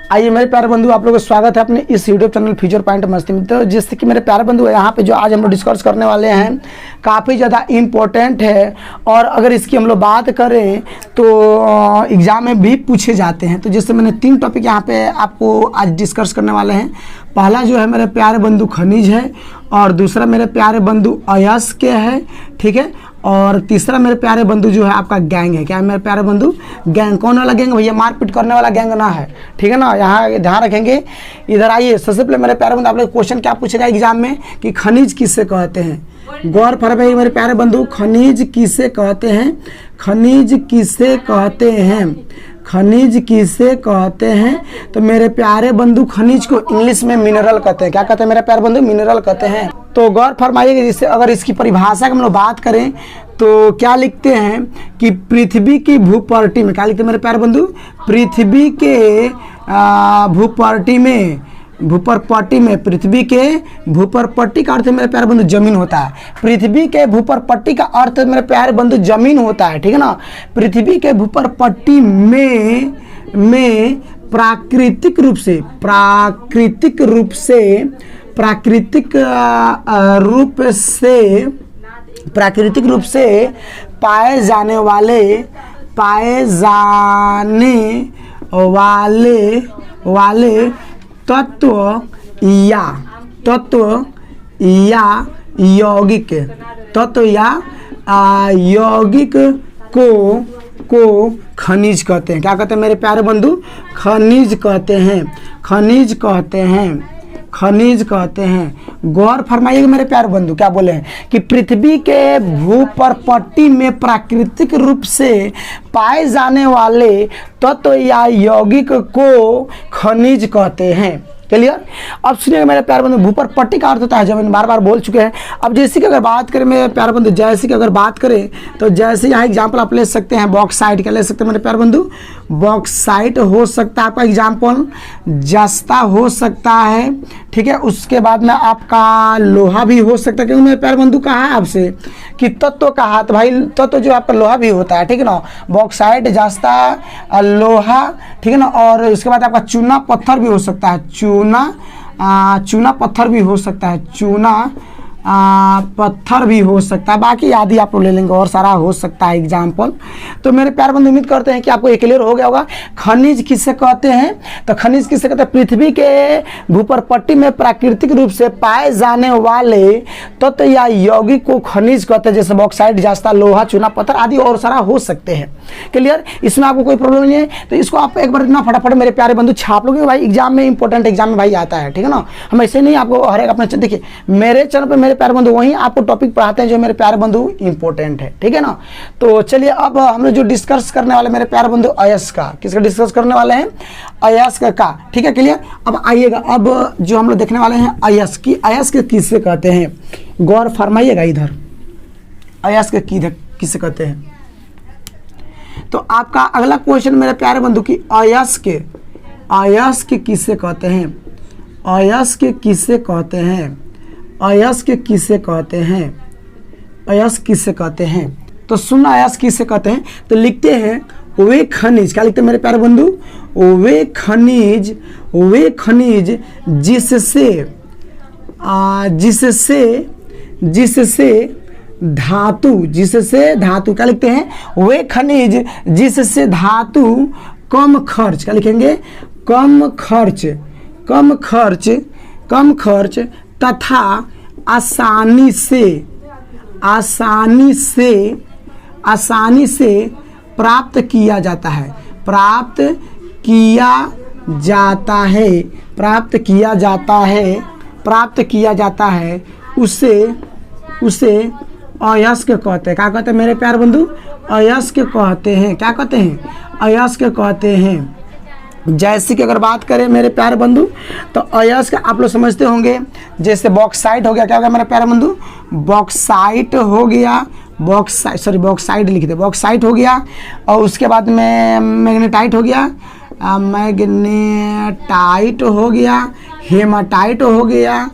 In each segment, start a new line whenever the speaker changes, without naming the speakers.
आइए मेरे प्यारे बंधु, आप लोगों का स्वागत है अपने इस यूट्यूब चैनल फ्यूचर पॉइंट मस्ती में। तो जिससे कि मेरे प्यारे बंधु यहाँ पे जो आज हम लोग डिस्कस करने वाले हैं काफ़ी ज़्यादा इम्पोर्टेंट है, और अगर इसकी हम लोग बात करें तो एग्ज़ाम में भी पूछे जाते हैं। तो जिससे मैंने 3 टॉपिक यहाँ पे आपको आज डिस्कस करने वाले हैं। पहला जो है मेरे प्यारे बंधु खनिज है, और दूसरा मेरे प्यारे बंधु अयस्क है, ठीक है, और तीसरा मेरे प्यारे बंधु जो है आपका गैंग है। क्या है मेरे प्यारे बंधु? गैंग। कौन वाला गैंग भैया? मारपीट करने वाला गैंग ना है, ठीक है ना, यहाँ ध्यान रखेंगे। इधर आइए, सबसे पहले मेरे प्यारे बंधु आप लोग क्वेश्चन क्या पूछेगा एग्जाम में कि खनिज किससे कहते हैं। गौर फरमाइए मेरे प्यारे बंधु, खनिज किससे कहते हैं? खनिज किससे कहते हैं? खनिज किसे कहते हैं? तो मेरे प्यारे बंधु खनिज को इंग्लिश में मिनरल कहते हैं। क्या कहते हैं मेरे प्यारे बंधु? मिनरल कहते हैं। तो गौर फरमाइएगा, जिससे अगर इसकी परिभाषा की हम लोग बात करें तो क्या लिखते हैं कि पृथ्वी की भूपट्टी में, क्या लिखते हैं मेरे प्यारे बंधु? पृथ्वी के भूपट्टी में, भूपरपट्टी में, पृथ्वी के भूपरपट्टी का अर्थ मेरे प्यारे बंधु जमीन होता है। पृथ्वी के भूपरपट्टी का अर्थ मेरे प्यारे बंधु जमीन होता है, ठीक है ना। पृथ्वी के भूपरपट्टी में प्राकृतिक रूप से पाए जाने वाले तत्व यौगिक को खनिज कहते हैं। क्या कहते हैं मेरे प्यारे बंधु? खनिज कहते हैं। खनिज कहते हैं। गौर फरमाइएगा मेरे प्यारे बंधु, क्या बोले हैं कि पृथ्वी के भूपरपट्टी में प्राकृतिक रूप से पाए जाने वाले तत्व या यौगिक को खनिज कहते हैं। क्लियर? अब सुनिएगा मेरे प्यारे बंधु, भूपरपट्टी का अर्थ होता है जमीन, बार बार बोल चुके हैं। अब जैसे कि अगर बात करें मेरे प्यारे बंधु, जैसे कि अगर बात करें तो जैसे यहाँ एग्जाम्पल आप ले सकते हैं बॉक्साइट। क्या ले सकते हैं मेरे प्यारे बंधु? बॉक्साइट हो सकता है आपका एग्जाम्पल, जस्ता हो सकता है, ठीक है। उसके बाद में आपका लोहा भी हो सकता है, क्योंकि मेरे प्यारे बंधु कहा है आपसे कि तत्व कहा, तो भाई तत्व जो आपका लोहा भी होता है, ठीक है ना। बॉक्साइट, जस्ता, लोहा, ठीक है ना। और उसके बाद आपका चूना पत्थर भी हो सकता है, चूना पत्थर भी हो सकता है, पत्थर भी हो सकता है। बाकी आदि आप लोग ले लेंगे, और सारा हो सकता है एग्जाम्पल। तो मेरे प्यारे बंधु उम्मीद करते हैं कि आपको एक क्लियर हो गया होगा। खनिज किससे कहते हैं? तो खनिज किससे कहते हैं? पृथ्वी के भूपरपट्टी में प्राकृतिक रूप से पाए जाने वाले तत्व या यौगिक को खनिज कहते हैं, जैसे बॉक्साइट, जस्ता, लोहा, चूना पत्थर आदि और सारा हो सकते हैं। क्लियर? इसमें आपको कोई प्रॉब्लम नहीं है। तो इसको आप एक बार इतना फटाफट मेरे प्यारे बंधु छाप लोगे भाई, एग्जाम में इंपॉर्टेंट एग्जाम में भाई आता है, ठीक है ना। हम ऐसे नहीं आपको हर एक अपने देखिए मेरे चैनल पर मेरे प्यारे बंधु वहीं आपको टॉपिक पढ़ाते हैं जो मेरे प्यारे बंधु इंपॉर्टेंट है, ठीक है ना। तो चलिए अब हम लोग जो डिस्कस करने वाले मेरे प्यारे बंधु अयस्क का, किसका डिस्कस करने वाले हैं? अयस्क का, ठीक है। क्लियर? अब आइएगा, अब जो हम लोग देखने वाले हैं अयस्क की, अयस्क किससे कहते हैं? गौर फरमाइएगा इधर, अयस्क किससे कहते हैं? तो आपका अगला क्वेश्चन मेरे प्यारे बंधु की अयस्क किससे कहते हैं? अयस्क किससे कहते हैं? अयस्क किससे कहते हैं? अयस्क किससे कहते हैं? तो सुनना, अयस्क किससे कहते हैं? तो लिखते हैं वे खनिज, क्या लिखते हैं मेरे प्यारे बंधु? वे खनिज जिससे धातु, क्या लिखते हैं? वे खनिज जिससे धातु कम खर्च, क्या लिखेंगे? कम खर्च तथा आसानी से प्राप्त किया जाता है, उसे अयस्क कहते हैं। क्या कहते हैं मेरे प्यारे बंधु? अयस्क कहते हैं। क्या कहते हैं? अयस्क कहते हैं। जैसे कि अगर बात करें मेरे प्यारे बंधु तो अयस्क आप लोग समझते होंगे, जैसे बॉक्साइट हो गया। क्या हो गया मेरे प्यारे बंधु? बॉक्साइट हो गया, बॉक्साइट लिखते, बॉक्साइट हो गया। और उसके बाद में मैग्नेटाइट हो गया, मैग्नेटाइट हो गया, हेमाटाइट हो गया,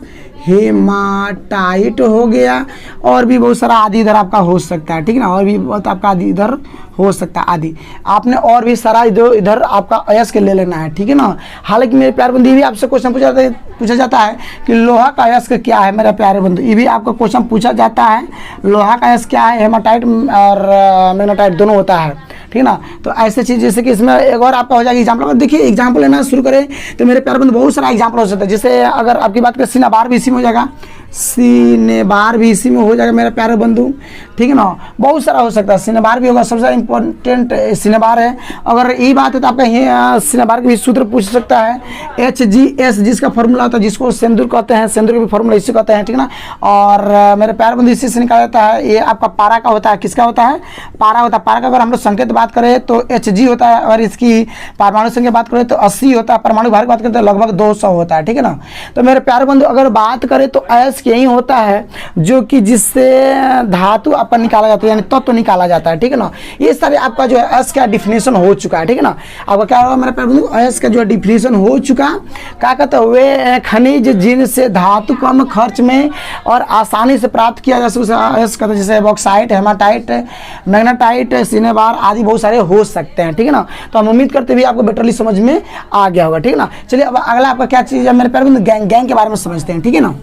हेमाटाइट हो गया, और भी बहुत सारा आदि इधर आपका हो सकता है, ठीक है ना। और भी बहुत आपका आदि इधर हो सकता है आदि। आपने और भी सारा इधर आपका अयस्क ले लेना है, ठीक है ना। हालांकि मेरे प्यारे बंधु ये भी आपसे क्वेश्चन पूछा जाता है कि लोहा का अयस्क क्या है मेरे प्यारे बंधु, ये भी आपका क्वेश्चन पूछा जाता है। लोहा का अयस्क क्या है, हेमाटाइट और मैग्नेटाइट दोनों होता है, ठीक है ना। तो ऐसे चीज़ जैसे कि इसमें एक और आपका हो जाएगा एग्जाम्पल। अगर देखिए एग्जाम्पल लेना शुरू करें तो मेरे प्यारे बंधु बहुत सारा एग्जाम्पल हो सकता है। जैसे अगर आपकी बात करें सिनेबार भी इसी में हो जाएगा, सिनेबार भी इसी में हो जाएगा मेरे प्यारे बंधु, ठीक है ना। बहुत सारा हो सकता है, सिनेबार भी होगा, सबसे इंपॉर्टेंट सिनेबार है। अगर यही बात है तो आपका ये सिनेबार के भी सूत्र पूछ सकता है, HGS जिसका फॉर्मूला होता है, जिसको सिंदूर कहते हैं, सिंदूर का भी फॉर्मूला इसी कहते हैं, ठीक है ना। और मेरे प्यारे बंधु इसी से निकाला जाता है। ये आपका पारा का होता है, किसका होता है, पारा होता है। पारा का अगर हम लोग संकेत बात करें तो Hg होता है, और इसकी परमाणु संख्या बात करें तो 80 होता है, परमाणु भार की बात करें तो लगभग 200 होता है, ठीक है ना। तो मेरे प्यारे बंधु अगर बात करें तो अयस्क यही होता है जो कि जिससे धातु आपका निकाला जाता है, यानी तत्व निकाला जाता है, ठीक है ना। ये सारे आपका जो है अयस्क का डिफिनेशन हो चुका है, ठीक है ना। आपका क्या होगा मेरे प्यारे बंधु, अयस्क का जो है डिफिनेशन हो चुका। क्या कहते हैं, वे खनिज जिनसे धातु कम खर्च में और आसानी से प्राप्त किया जा सकता है अयस्क कहते हैं, जैसे बॉक्साइट, हेमाटाइट, मैग्नेटाइट, सिनेबार आदि बहुत सारे हो सकते हैं, ठीक है ना। तो हम उम्मीद करते भी आपको बेटरली समझ में आ गया होगा, ठीक है ना। चलिए अब अगला आपका क्या चीज़ है मेरे प्यारे बंधु, गैंग के बारे में समझते हैं, ठीक है ना।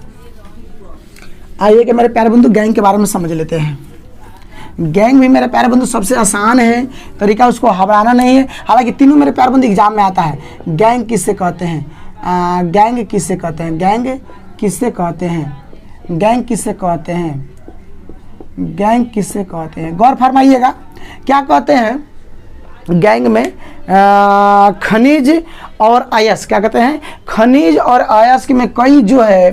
आइए कि मेरे प्यारे बंधु गैंग के बारे में समझ लेते हैं। गैंग भी मेरे प्यारे बंधु सबसे आसान है तरीका, उसको घबराना नहीं है। हालांकि तीनों मेरे प्यारे बंधु एग्जाम में आता है। गैंग किससे कहते हैं, गैंग किससे कहते हैं, गैंग किससे कहते हैं, गैंग किससे कहते हैं, गैंग किससे कहते हैं, गौर फरमाइएगा। क्या कहते हैं गैंग में, खनिज और अयस्क, क्या कहते हैं, खनिज और अयस्क में कई जो है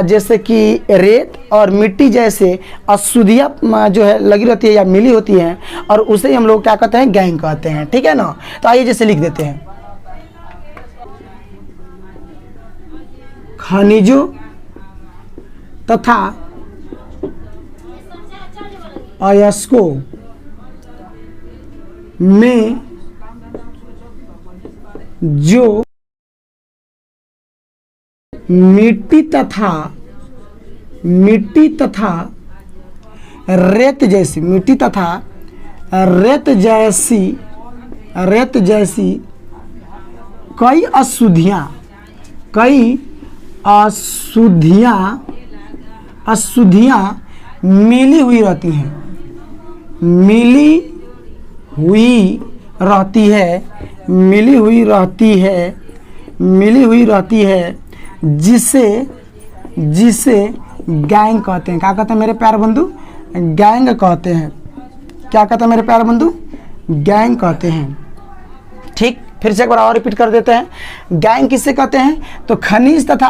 जैसे कि रेत और मिट्टी जैसे अशुद्धियाँ जो है लगी रहती है या मिली होती हैं, और उसे हम लोग क्या कहते हैं, गैंग कहते हैं, ठीक है ना। तो आइए जैसे लिख देते हैं, खनिजों तथा अयस्कों में जो मिट्टी तथा रेत जैसी, मिट्टी तथा रेत जैसी कई अशुद्धियां मिली हुई रहती हैं, मिली हुई रहती है जिसे गैंग कहते हैं। क्या कहते हैं मेरे प्यारे बंधु, गैंग कहते हैं। क्या कहते हैं मेरे प्यारे बंधु, गैंग कहते हैं। ठीक, फिर से एक बार और रिपीट कर देते हैं। गैंग किससे कहते हैं, तो खनिज तथा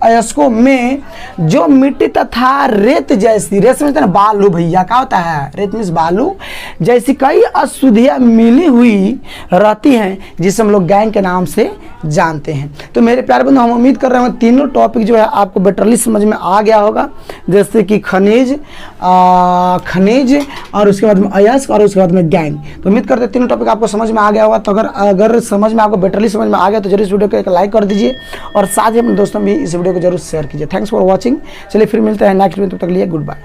अयस्कों में जो मिट्टी तथा रेत जैसी, रेत समझते हैं बालू भैया, क्या होता है, रेत मीन्स बालू जैसी कई अशुद्धियाँ मिली हुई रहती हैं, जिसे हम लोग गैंग के नाम से जानते हैं। तो मेरे प्यारे बंधु हम उम्मीद कर रहे हैं तीनों टॉपिक जो है आपको बेटरली समझ में आ गया होगा। जैसे कि खनिज और उसके बाद में अयस्क और उसके बाद में गैंग। तो उम्मीद करते हैं तीनों टॉपिक आपको समझ में आ गया होगा। तो अगर समझ में आपको बेटरली समझ में आ गया तो जरूर इस वीडियो को एक लाइक कर दीजिए, और साथ ही अपने दोस्तों भी इस वीडियो को जरूर शेयर कीजिए। Thanks for watching. चलिए फिर मिलते हैं नेक्स्ट वीडियो, तब तक के लिए गुड बाय।